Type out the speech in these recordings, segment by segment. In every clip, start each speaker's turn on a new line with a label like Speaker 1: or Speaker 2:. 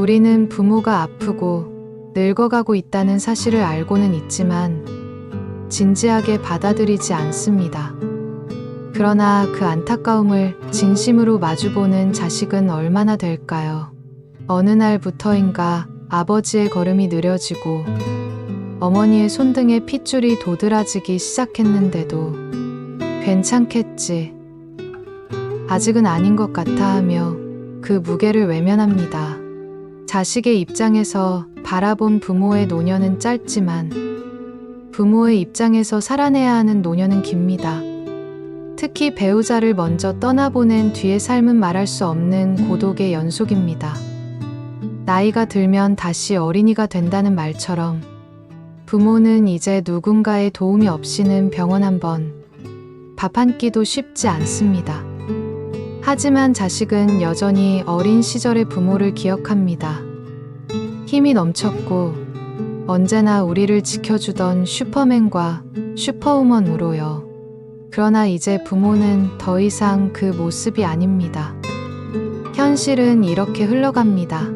Speaker 1: 우리는 부모가 아프고 늙어가고 있다는 사실을 알고는 있지만 진지하게 받아들이지 않습니다. 그러나 그 안타까움을 진심으로 마주보는 자식은 얼마나 될까요? 어느 날부터인가 아버지의 걸음이 느려지고 어머니의 손등에 핏줄이 도드라지기 시작했는데도 괜찮겠지. 아직은 아닌 것 같아 하며 그 무게를 외면합니다. 자식의 입장에서 바라본 부모의 노년은 짧지만 부모의 입장에서 살아내야 하는 노년은 깁니다. 특히 배우자를 먼저 떠나보낸 뒤의 삶은 말할 수 없는 고독의 연속입니다. 나이가 들면 다시 어린이가 된다는 말처럼 부모는 이제 누군가의 도움이 없이는 병원 한 번, 밥 한 끼도 쉽지 않습니다. 하지만 자식은 여전히 어린 시절의 부모를 기억합니다. 힘이 넘쳤고 언제나 우리를 지켜주던 슈퍼맨과 슈퍼우먼으로요. 그러나 이제 부모는 더 이상 그 모습이 아닙니다. 현실은 이렇게 흘러갑니다.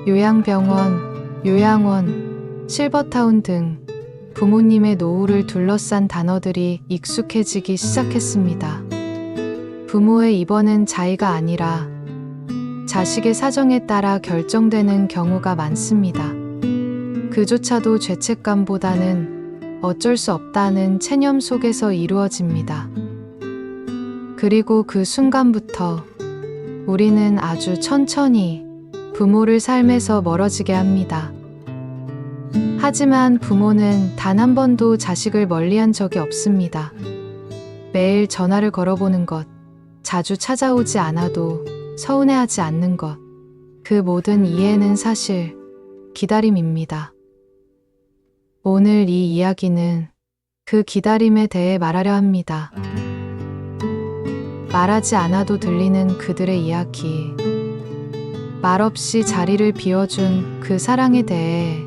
Speaker 1: 요양병원, 요양원, 실버타운 등 부모님의 노후를 둘러싼 단어들이 익숙해지기 시작했습니다. 부모의 입원은 자의가 아니라 자식의 사정에 따라 결정되는 경우가 많습니다. 그조차도 죄책감보다는 어쩔 수 없다는 체념 속에서 이루어집니다. 그리고 그 순간부터 우리는 아주 천천히 부모를 삶에서 멀어지게 합니다. 하지만 부모는 단 한 번도 자식을 멀리한 적이 없습니다. 매일 전화를 걸어보는 것, 자주 찾아오지 않아도 서운해하지 않는 것, 그 모든 이해는 사실 기다림입니다. 오늘 이 이야기는 그 기다림에 대해 말하려 합니다. 말하지 않아도 들리는 그들의 이야기, 말없이 자리를 비워준 그 사랑에 대해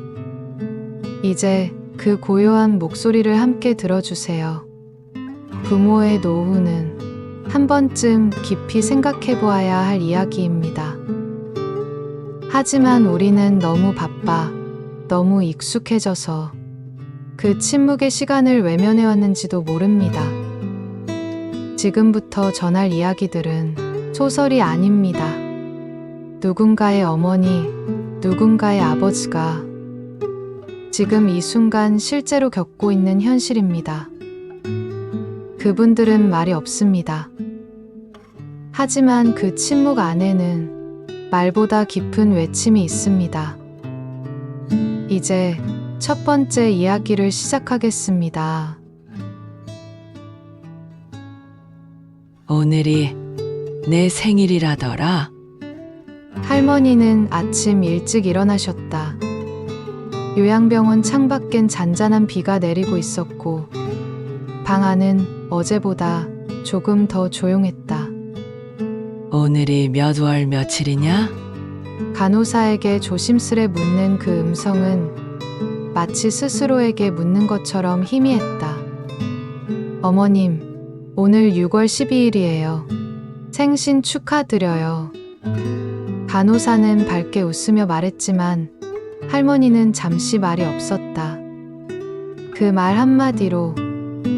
Speaker 1: 이제 그 고요한 목소리를 함께 들어주세요. 부모의 노후는 한 번쯤 깊이 생각해 보아야 할 이야기입니다. 하지만 우리는 너무 바빠, 너무 익숙해져서 그 침묵의 시간을 외면해 왔는지도 모릅니다. 지금부터 전할 이야기들은 소설이 아닙니다. 누군가의 어머니, 누군가의 아버지가 지금 이 순간 실제로 겪고 있는 현실입니다. 그분들은 말이 없습니다. 하지만 그 침묵 안에는 말보다 깊은 외침이 있습니다. 이제 첫 번째 이야기를 시작하겠습니다.
Speaker 2: 오늘이 내 생일이라더라.
Speaker 1: 할머니는 아침 일찍 일어나셨다. 요양병원 창밖엔 잔잔한 비가 내리고 있었고 방 안은 어제보다 조금 더 조용했다.
Speaker 2: 오늘이 몇 월 며칠이냐?
Speaker 1: 간호사에게 조심스레 묻는 그 음성은 마치 스스로에게 묻는 것처럼 희미했다. 어머님, 오늘 6월 12일이에요. 생신 축하드려요. 간호사는 밝게 웃으며 말했지만 할머니는 잠시 말이 없었다. 그 말 한마디로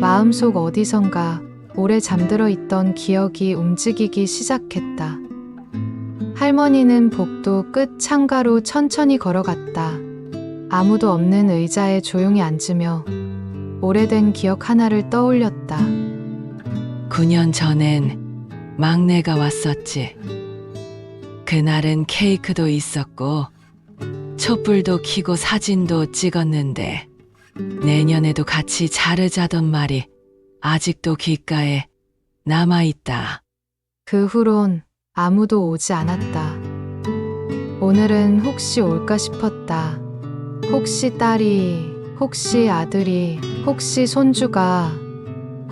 Speaker 1: 마음속 어디선가 오래 잠들어 있던 기억이 움직이기 시작했다. 할머니는 복도 끝 창가로 천천히 걸어갔다. 아무도 없는 의자에 조용히 앉으며 오래된 기억 하나를 떠올렸다.
Speaker 2: 9년 전엔 막내가 왔었지. 그날은 케이크도 있었고 촛불도 켜고 사진도 찍었는데 내년에도 같이 자르자던 말이 아직도 귓가에 남아있다.
Speaker 1: 그 후론 아무도 오지 않았다. 오늘은 혹시 올까 싶었다. 혹시 딸이, 혹시 아들이, 혹시 손주가,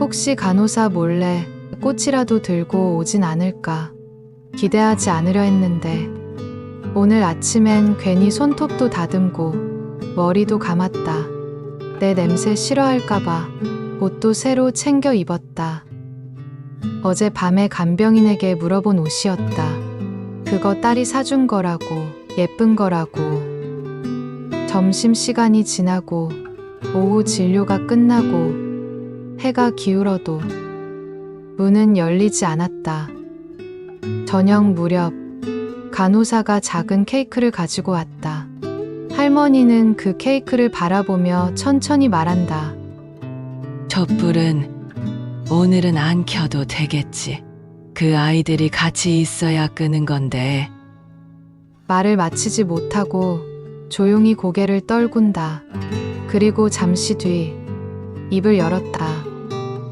Speaker 1: 혹시 간호사 몰래 꽃이라도 들고 오진 않을까. 기대하지 않으려 했는데 오늘 아침엔 괜히 손톱도 다듬고 머리도 감았다. 내 냄새 싫어할까봐 옷도 새로 챙겨 입었다. 어젯밤에 간병인에게 물어본 옷이었다. 그거 딸이 사준 거라고 예쁜 거라고. 점심시간이 지나고 오후 진료가 끝나고 해가 기울어도 문은 열리지 않았다. 저녁 무렵 간호사가 작은 케이크를 가지고 왔다. 할머니는 그 케이크를 바라보며 천천히 말한다.
Speaker 2: 촛불은 오늘은 안 켜도 되겠지. 그 아이들이 같이 있어야 끄는 건데.
Speaker 1: 말을 마치지 못하고 조용히 고개를 떨군다. 그리고 잠시 뒤 입을 열었다.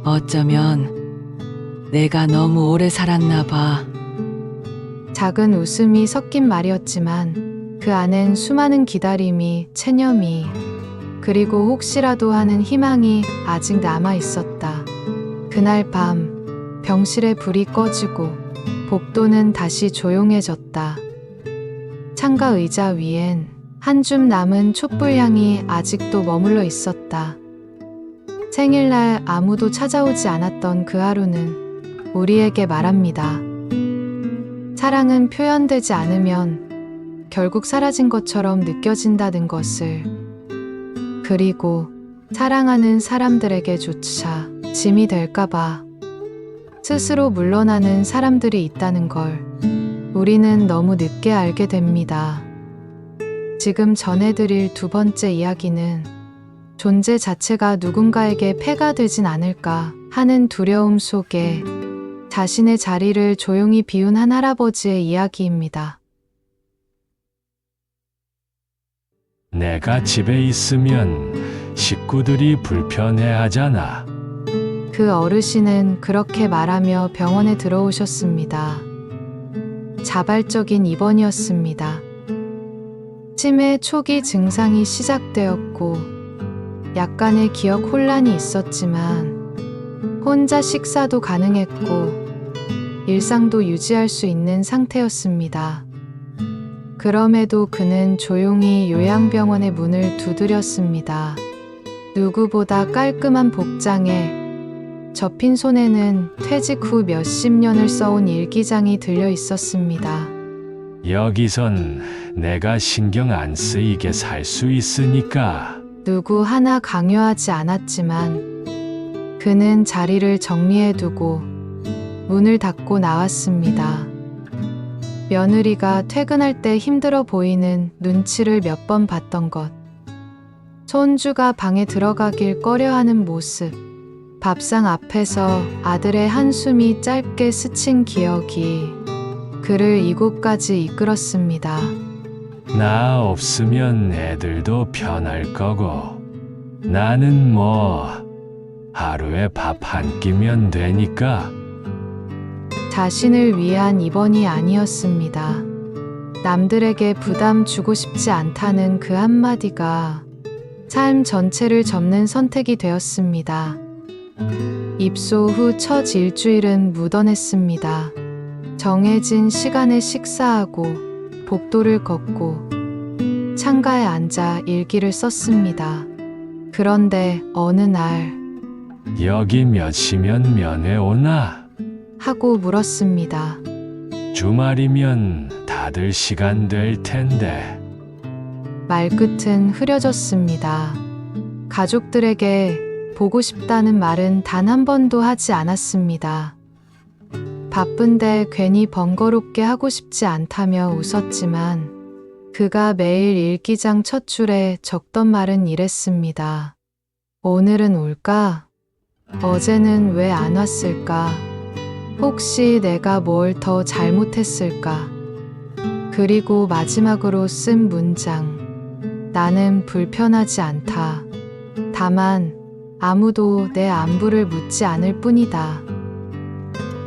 Speaker 2: 어쩌면 내가 너무 오래 살았나 봐.
Speaker 1: 작은 웃음이 섞인 말이었지만 그 안엔 수많은 기다림이, 체념이, 그리고 혹시라도 하는 희망이 아직 남아 있었다. 그날 밤 병실의 불이 꺼지고 복도는 다시 조용해졌다. 창가 의자 위엔 한 줌 남은 촛불향이 아직도 머물러 있었다. 생일날 아무도 찾아오지 않았던 그 하루는 우리에게 말합니다. 사랑은 표현되지 않으면 결국 사라진 것처럼 느껴진다는 것을. 그리고 사랑하는 사람들에게조차 짐이 될까봐 스스로 물러나는 사람들이 있다는 걸 우리는 너무 늦게 알게 됩니다. 지금 전해드릴 두 번째 이야기는 존재 자체가 누군가에게 폐가 되진 않을까 하는 두려움 속에 자신의 자리를 조용히 비운 한 할아버지의 이야기입니다.
Speaker 3: 내가 집에 있으면 식구들이 불편해하잖아.
Speaker 1: 그 어르신은 그렇게 말하며 병원에 들어오셨습니다. 자발적인 입원이었습니다. 치매 초기 증상이 시작되었고 약간의 기억 혼란이 있었지만 혼자 식사도 가능했고 일상도 유지할 수 있는 상태였습니다. 그럼에도 그는 조용히 요양병원의 문을 두드렸습니다. 누구보다 깔끔한 복장에 접힌 손에는 퇴직 후 몇십 년을 써온 일기장이 들려 있었습니다.
Speaker 3: 여기선 내가 신경 안 쓰이게 살 수 있으니까.
Speaker 1: 누구 하나 강요하지 않았지만 그는 자리를 정리해두고 문을 닫고 나왔습니다. 며느리가 퇴근할 때 힘들어 보이는 눈치를 몇 번 봤던 것, 손주가 방에 들어가길 꺼려하는 모습, 밥상 앞에서 아들의 한숨이 짧게 스친 기억이 그를 이곳까지 이끌었습니다.
Speaker 3: 나 없으면 애들도 편할 거고. 나는 뭐 하루에 밥 한 끼면 되니까.
Speaker 1: 자신을 위한 입원이 아니었습니다. 남들에게 부담 주고 싶지 않다는 그 한마디가 삶 전체를 접는 선택이 되었습니다. 입소 후 첫 일주일은 무던했습니다. 정해진 시간에 식사하고 복도를 걷고 창가에 앉아 일기를 썼습니다. 그런데 어느 날
Speaker 3: 여기 몇 시면 면회 오나?
Speaker 1: 하고 물었습니다.
Speaker 3: 주말이면 다들 시간 될 텐데.
Speaker 1: 말끝은 흐려졌습니다. 가족들에게 보고 싶다는 말은 단 한 번도 하지 않았습니다. 바쁜데 괜히 번거롭게 하고 싶지 않다며 웃었지만 그가 매일 일기장 첫 줄에 적던 말은 이랬습니다. 오늘은 올까? 어제는 왜 안 왔을까? 혹시 내가 뭘 더 잘못했을까? 그리고 마지막으로 쓴 문장. 나는 불편하지 않다. 다만 아무도 내 안부를 묻지 않을 뿐이다.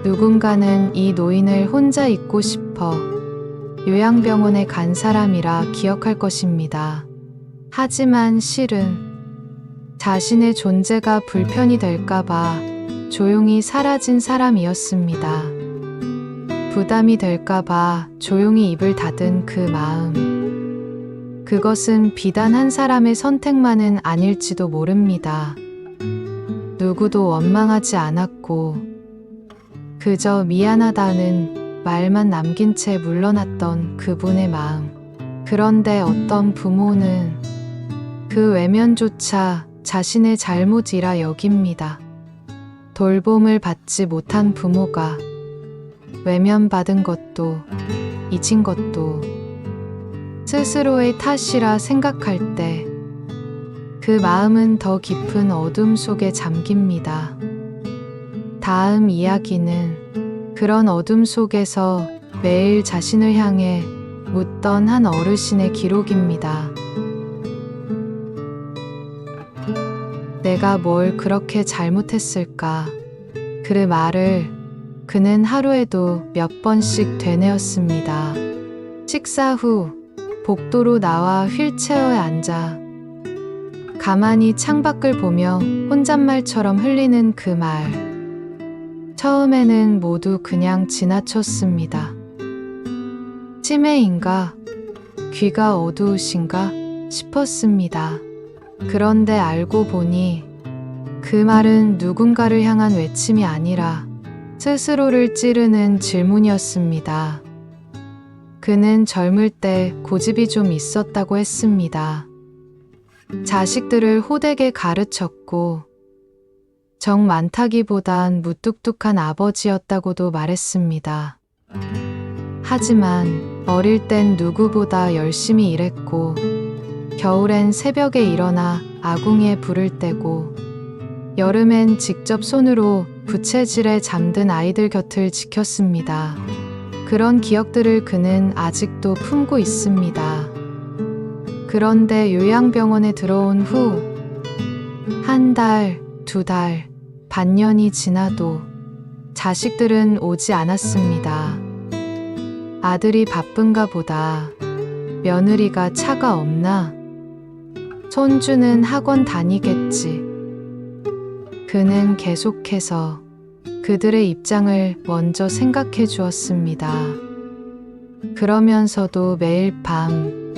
Speaker 1: 누군가는 이 노인을 혼자 있고 싶어 요양병원에 간 사람이라 기억할 것입니다. 하지만 실은 자신의 존재가 불편이 될까봐 조용히 사라진 사람이었습니다. 부담이 될까봐 조용히 입을 닫은 그 마음. 그것은 비단 한 사람의 선택만은 아닐지도 모릅니다. 누구도 원망하지 않았고 그저 미안하다는 말만 남긴 채 물러났던 그분의 마음. 그런데 어떤 부모는 그 외면조차 자신의 잘못이라 여깁니다. 돌봄을 받지 못한 부모가 외면받은 것도 잊은 것도 스스로의 탓이라 생각할 때 그 마음은 더 깊은 어둠 속에 잠깁니다. 다음 이야기는 그런 어둠 속에서 매일 자신을 향해 묻던 한 어르신의 기록입니다. 내가 뭘 그렇게 잘못했을까? 그 말을 그는 하루에도 몇 번씩 되뇌었습니다. 식사 후 복도로 나와 휠체어에 앉아 가만히 창밖을 보며 혼잣말처럼 흘리는 그 말. 처음에는 모두 그냥 지나쳤습니다. 치매인가? 귀가 어두우신가? 싶었습니다. 그런데 알고 보니 그 말은 누군가를 향한 외침이 아니라 스스로를 찌르는 질문이었습니다. 그는 젊을 때 고집이 좀 있었다고 했습니다. 자식들을 호되게 가르쳤고 정 많다기보단 무뚝뚝한 아버지였다고도 말했습니다. 하지만 어릴 땐 누구보다 열심히 일했고 겨울엔 새벽에 일어나 아궁이에 불을 떼고 여름엔 직접 손으로 부채질에 잠든 아이들 곁을 지켰습니다. 그런 기억들을 그는 아직도 품고 있습니다. 그런데 요양병원에 들어온 후 한 달, 두 달, 반년이 지나도 자식들은 오지 않았습니다. 아들이 바쁜가 보다. 며느리가 차가 없나? 손주는 학원 다니겠지. 그는 계속해서 그들의 입장을 먼저 생각해 주었습니다. 그러면서도 매일 밤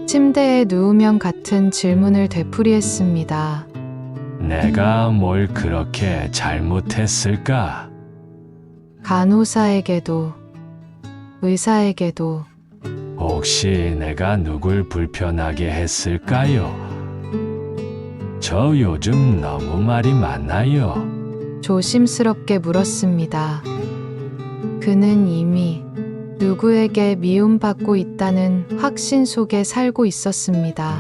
Speaker 1: 침대에 누우면 같은 질문을 되풀이했습니다.
Speaker 3: 내가 뭘 그렇게 잘못했을까?
Speaker 1: 간호사에게도 의사에게도
Speaker 3: 혹시 내가 누굴 불편하게 했을까요? 저 요즘 너무 말이 많나요?
Speaker 1: 조심스럽게 물었습니다. 그는 이미 누구에게 미움받고 있다는 확신 속에 살고 있었습니다.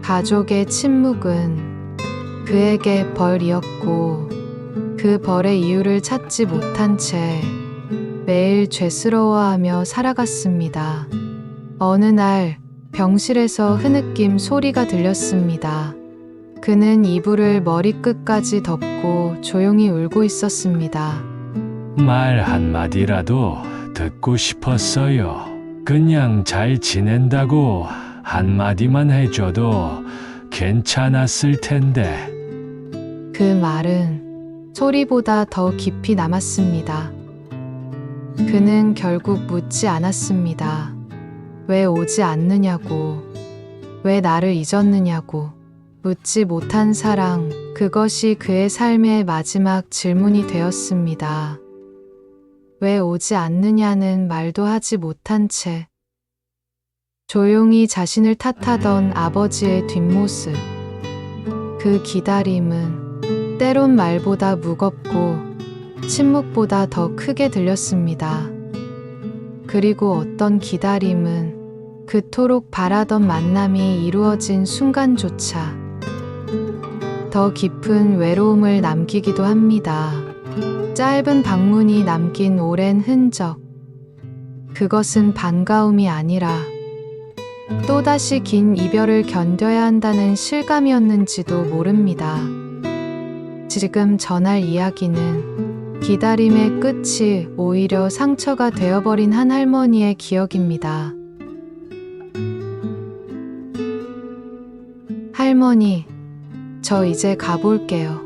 Speaker 1: 가족의 침묵은 그에게 벌이었고 그 벌의 이유를 찾지 못한 채 매일 죄스러워하며 살아갔습니다. 어느 날 병실에서 흐느낌 소리가 들렸습니다. 그는 이불을 머리끝까지 덮고 조용히 울고 있었습니다.
Speaker 3: 말 한마디라도 듣고 싶었어요. 그냥 잘 지낸다고 한마디만 해줘도 괜찮았을 텐데.
Speaker 1: 그 말은 소리보다 더 깊이 남았습니다. 그는 결국 묻지 않았습니다. 왜 오지 않느냐고, 왜 나를 잊었느냐고. 묻지 못한 사랑, 그것이 그의 삶의 마지막 질문이 되었습니다. 왜 오지 않느냐는 말도 하지 못한 채 조용히 자신을 탓하던 아버지의 뒷모습. 그 기다림은 때론 말보다 무겁고 침묵보다 더 크게 들렸습니다. 그리고 어떤 기다림은 그토록 바라던 만남이 이루어진 순간조차 더 깊은 외로움을 남기기도 합니다. 짧은 방문이 남긴 오랜 흔적. 그것은 반가움이 아니라 또다시 긴 이별을 견뎌야 한다는 실감이었는지도 모릅니다. 지금 전할 이야기는 기다림의 끝이 오히려 상처가 되어버린 한 할머니의 기억입니다. 할머니, 저 이제 가볼게요.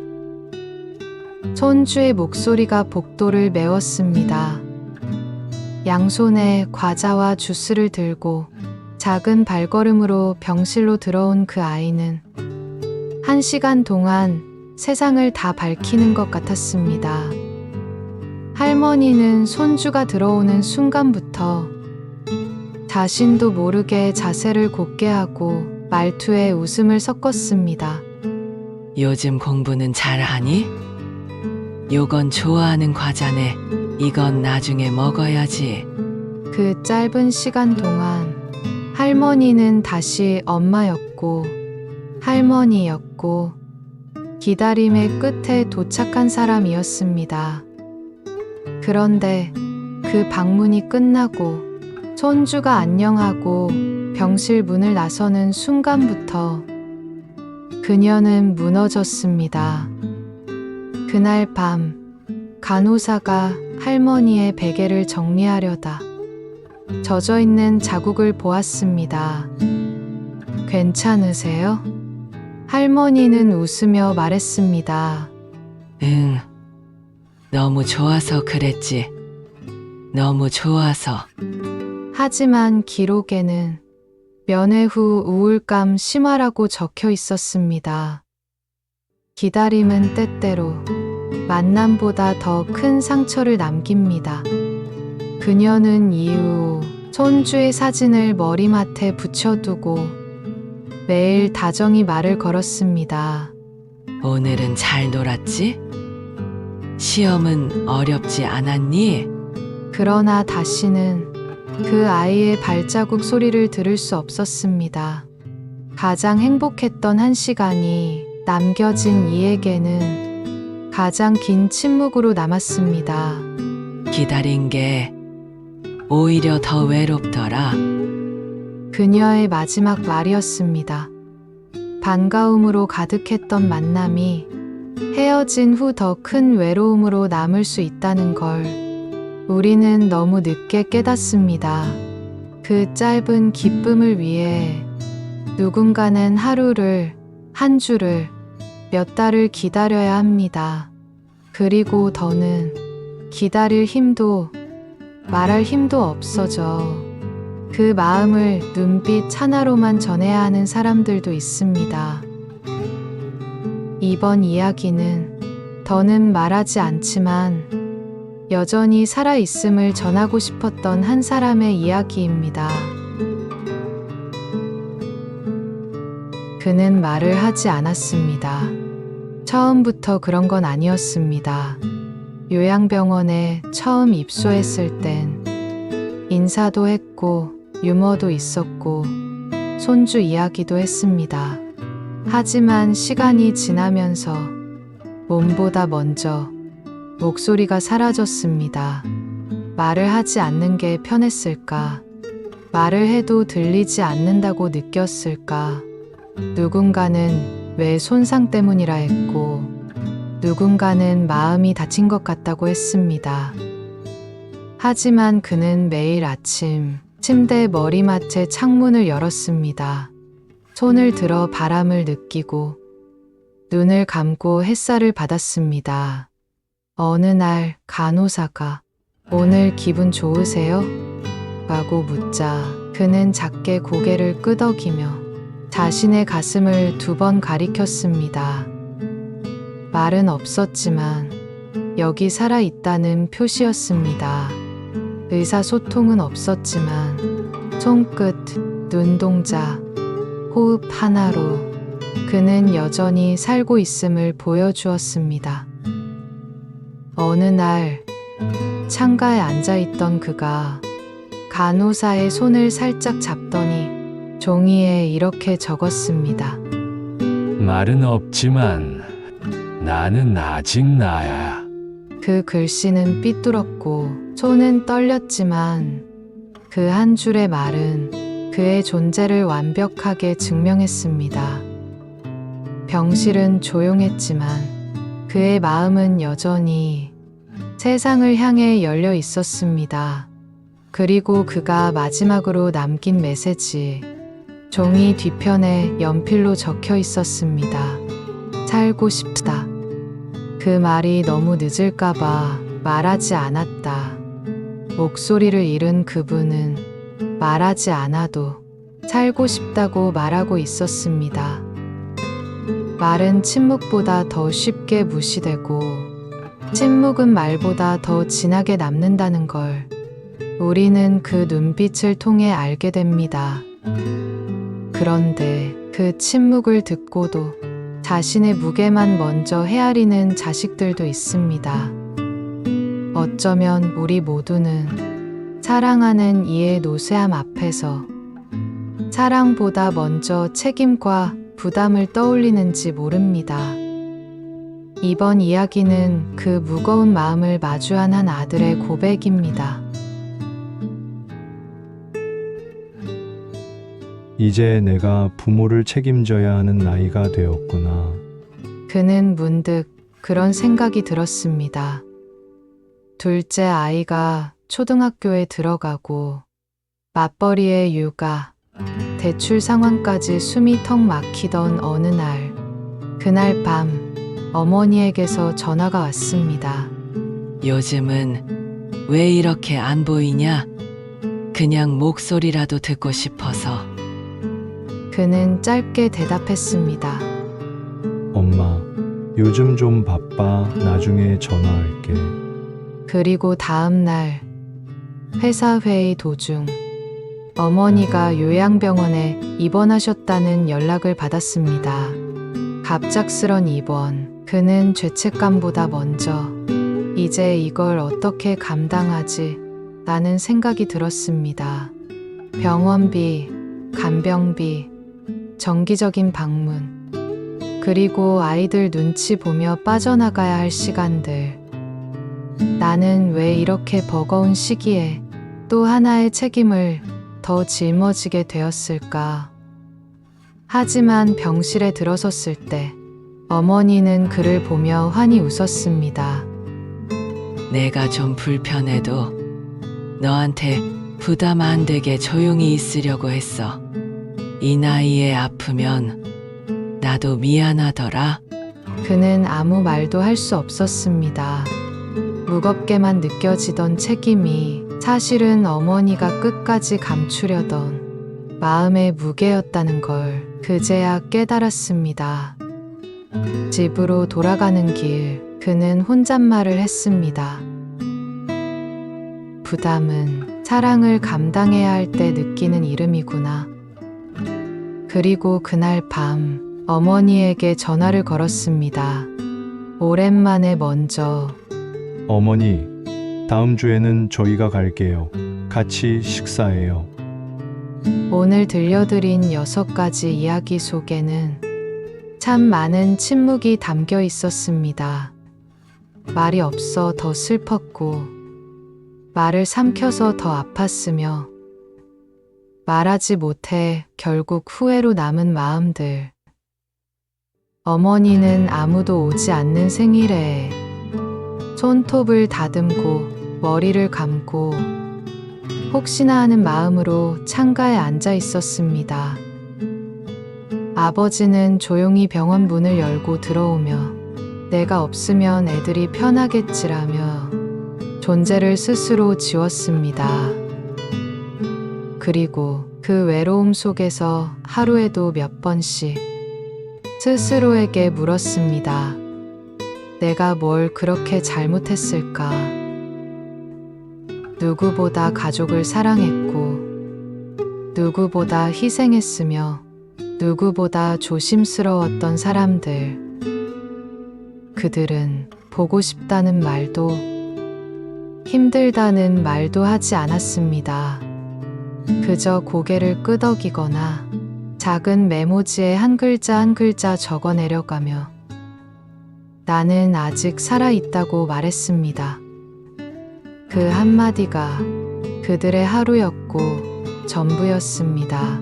Speaker 1: 손주의 목소리가 복도를 메웠습니다. 양손에 과자와 주스를 들고 작은 발걸음으로 병실로 들어온 그 아이는 1시간 동안 세상을 다 밝히는 것 같았습니다. 할머니는 손주가 들어오는 순간부터 자신도 모르게 자세를 곧게 하고 말투에 웃음을 섞었습니다.
Speaker 2: 요즘 공부는 잘하니? 요건 좋아하는 과자네. 이건 나중에 먹어야지.
Speaker 1: 그 짧은 시간 동안 할머니는 다시 엄마였고 할머니였고 기다림의 끝에 도착한 사람이었습니다. 그런데 그 방문이 끝나고 손주가 안녕하고 병실 문을 나서는 순간부터 그녀는 무너졌습니다. 그날 밤 간호사가 할머니의 베개를 정리하려다 젖어있는 자국을 보았습니다. 괜찮으세요? 할머니는 웃으며 말했습니다.
Speaker 2: 응. 너무 좋아서 그랬지. 너무 좋아서.
Speaker 1: 하지만 기록에는 면회 후 우울감 심화라고 적혀 있었습니다. 기다림은 때때로 만남보다 더 큰 상처를 남깁니다. 그녀는 이후 손주의 사진을 머리맡에 붙여두고 매일 다정히 말을 걸었습니다.
Speaker 2: 오늘은 잘 놀았지? 시험은 어렵지 않았니?
Speaker 1: 그러나 다시는 그 아이의 발자국 소리를 들을 수 없었습니다. 가장 행복했던 한 시간이 남겨진 이에게는 가장 긴 침묵으로 남았습니다.
Speaker 2: 기다린 게 오히려 더 외롭더라.
Speaker 1: 그녀의 마지막 말이었습니다. 반가움으로 가득했던 만남이 헤어진 후 더 큰 외로움으로 남을 수 있다는 걸 우리는 너무 늦게 깨닫습니다. 그 짧은 기쁨을 위해 누군가는 하루를, 한 주를, 몇 달을 기다려야 합니다. 그리고 더는 기다릴 힘도, 말할 힘도 없어져. 그 마음을 눈빛 하나로만 전해야 하는 사람들도 있습니다. 이번 이야기는 더는 말하지 않지만 여전히 살아있음을 전하고 싶었던 한 사람의 이야기입니다. 그는 말을 하지 않았습니다. 처음부터 그런 건 아니었습니다. 요양병원에 처음 입소했을 땐 인사도 했고 유머도 있었고 손주 이야기도 했습니다. 하지만 시간이 지나면서 몸보다 먼저 목소리가 사라졌습니다. 말을 하지 않는 게 편했을까? 말을 해도 들리지 않는다고 느꼈을까? 누군가는 왜 손상 때문이라 했고, 누군가는 마음이 다친 것 같다고 했습니다. 하지만 그는 매일 아침 침대 머리맡에 창문을 열었습니다. 손을 들어 바람을 느끼고 눈을 감고 햇살을 받았습니다. 어느 날 간호사가 오늘 기분 좋으세요? 라고 묻자 그는 작게 고개를 끄덕이며 자신의 가슴을 2번 가리켰습니다. 말은 없었지만 여기 살아있다는 표시였습니다. 의사소통은 없었지만 손끝, 눈동자, 호흡 하나로 그는 여전히 살고 있음을 보여주었습니다. 어느 날 창가에 앉아있던 그가 간호사의 손을 살짝 잡더니 종이에 이렇게 적었습니다.
Speaker 3: 말은 없지만 나는 아직 나야.
Speaker 1: 그 글씨는 삐뚤었고 손은 떨렸지만 그 한 줄의 말은 그의 존재를 완벽하게 증명했습니다. 병실은 조용했지만 그의 마음은 여전히 세상을 향해 열려 있었습니다. 그리고 그가 마지막으로 남긴 메시지, 종이 뒤편에 연필로 적혀 있었습니다. 살고 싶다. 그 말이 너무 늦을까봐 말하지 않았다. 목소리를 잃은 그분은 말하지 않아도 살고 싶다고 말하고 있었습니다. 말은 침묵보다 더 쉽게 무시되고 침묵은 말보다 더 진하게 남는다는 걸 우리는 그 눈빛을 통해 알게 됩니다. 그런데 그 침묵을 듣고도 자신의 무게만 먼저 헤아리는 자식들도 있습니다. 어쩌면 우리 모두는 사랑하는 이의 노쇠함 앞에서 사랑보다 먼저 책임과 부담을 떠올리는지 모릅니다. 이번 이야기는 그 무거운 마음을 마주한 한 아들의 고백입니다.
Speaker 4: 이제 내가 부모를 책임져야 하는 나이가 되었구나.
Speaker 1: 그는 문득 그런 생각이 들었습니다. 둘째 아이가 초등학교에 들어가고 맞벌이의 육아, 대출 상황까지 숨이 턱 막히던 어느 날, 그날 밤 어머니에게서 전화가 왔습니다.
Speaker 2: 요즘은 왜 이렇게 안 보이냐? 그냥 목소리라도 듣고 싶어서.
Speaker 1: 그는 짧게 대답했습니다.
Speaker 4: 엄마, 요즘 좀 바빠. 나중에 전화할게.
Speaker 1: 그리고 다음 날 회사 회의 도중 어머니가 요양병원에 입원하셨다는 연락을 받았습니다. 갑작스런 입원. 그는 죄책감보다 먼저 이제 이걸 어떻게 감당하지? 라는 생각이 들었습니다. 병원비, 간병비, 정기적인 방문, 그리고 아이들 눈치 보며 빠져나가야 할 시간들. 나는 왜 이렇게 버거운 시기에 또 하나의 책임을 더 짊어지게 되었을까? 하지만 병실에 들어섰을 때 어머니는 그를 보며 환히 웃었습니다.
Speaker 2: 내가 좀 불편해도 너한테 부담 안 되게 조용히 있으려고 했어. 이 나이에 아프면 나도 미안하더라.
Speaker 1: 그는 아무 말도 할 수 없었습니다. 무겁게만 느껴지던 책임이 사실은 어머니가 끝까지 감추려던 마음의 무게였다는 걸 그제야 깨달았습니다. 집으로 돌아가는 길, 그는 혼잣말을 했습니다. 부담은 사랑을 감당해야 할 때 느끼는 이름이구나. 그리고 그날 밤 어머니에게 전화를 걸었습니다. 오랜만에 먼저
Speaker 4: 어머니, 다음 주에는 저희가 갈게요. 같이 식사해요.
Speaker 1: 오늘 들려드린 6가지 이야기 속에는 참 많은 침묵이 담겨 있었습니다. 말이 없어 더 슬펐고, 말을 삼켜서 더 아팠으며, 말하지 못해 결국 후회로 남은 마음들. 어머니는 아무도 오지 않는 생일에 손톱을 다듬고 머리를 감고 혹시나 하는 마음으로 창가에 앉아 있었습니다. 아버지는 조용히 병원 문을 열고 들어오며 내가 없으면 애들이 편하겠지라며 존재를 스스로 지웠습니다. 그리고 그 외로움 속에서 하루에도 몇 번씩 스스로에게 물었습니다. 내가 뭘 그렇게 잘못했을까? 누구보다 가족을 사랑했고, 누구보다 희생했으며, 누구보다 조심스러웠던 사람들. 그들은 보고 싶다는 말도, 힘들다는 말도 하지 않았습니다. 그저 고개를 끄덕이거나 작은 메모지에 한 글자 한 글자 적어 내려가며 나는 아직 살아있다고 말했습니다. 그 한마디가 그들의 하루였고 전부였습니다.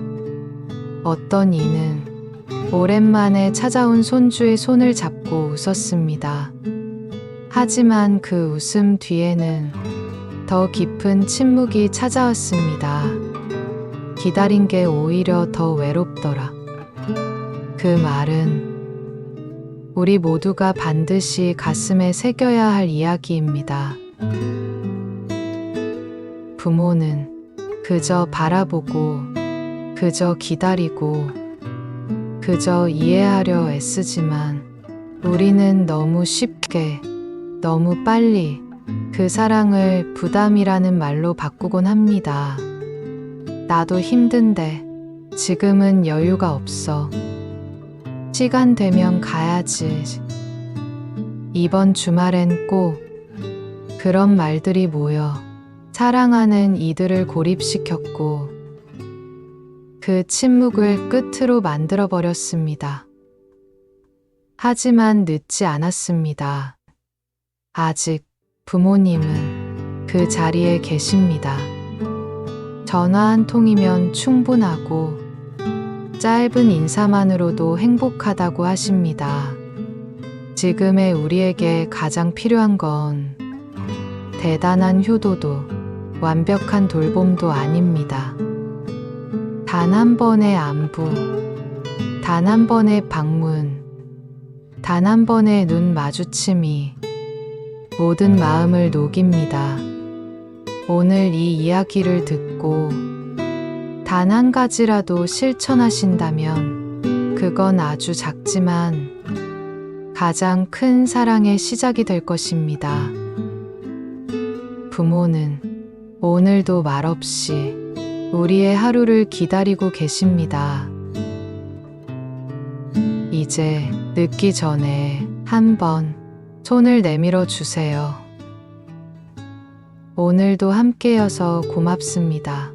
Speaker 1: 어떤 이는 오랜만에 찾아온 손주의 손을 잡고 웃었습니다. 하지만 그 웃음 뒤에는 더 깊은 침묵이 찾아왔습니다. 기다린 게 오히려 더 외롭더라. 그 말은 우리 모두가 반드시 가슴에 새겨야 할 이야기입니다. 부모는 그저 바라보고, 그저 기다리고, 그저 이해하려 애쓰지만 우리는 너무 쉽게, 너무 빨리 그 사랑을 부담이라는 말로 바꾸곤 합니다. 나도 힘든데 지금은 여유가 없어. 시간 되면 가야지. 이번 주말엔 꼭 그런 말들이 모여 사랑하는 이들을 고립시켰고 그 침묵을 끝으로 만들어 버렸습니다. 하지만 늦지 않았습니다. 아직 부모님은 그 자리에 계십니다. 전화 한 통이면 충분하고 짧은 인사만으로도 행복하다고 하십니다. 지금의 우리에게 가장 필요한 건 대단한 효도도 완벽한 돌봄도 아닙니다. 단 한 번의 안부, 단 한 번의 방문, 단 한 번의 눈 마주침이 모든 마음을 녹입니다. 오늘 이 이야기를 듣고 단 한 가지라도 실천하신다면 그건 아주 작지만 가장 큰 사랑의 시작이 될 것입니다. 부모는 오늘도 말없이 우리의 하루를 기다리고 계십니다. 이제 늦기 전에 한번 손을 내밀어 주세요. 오늘도 함께여서 고맙습니다.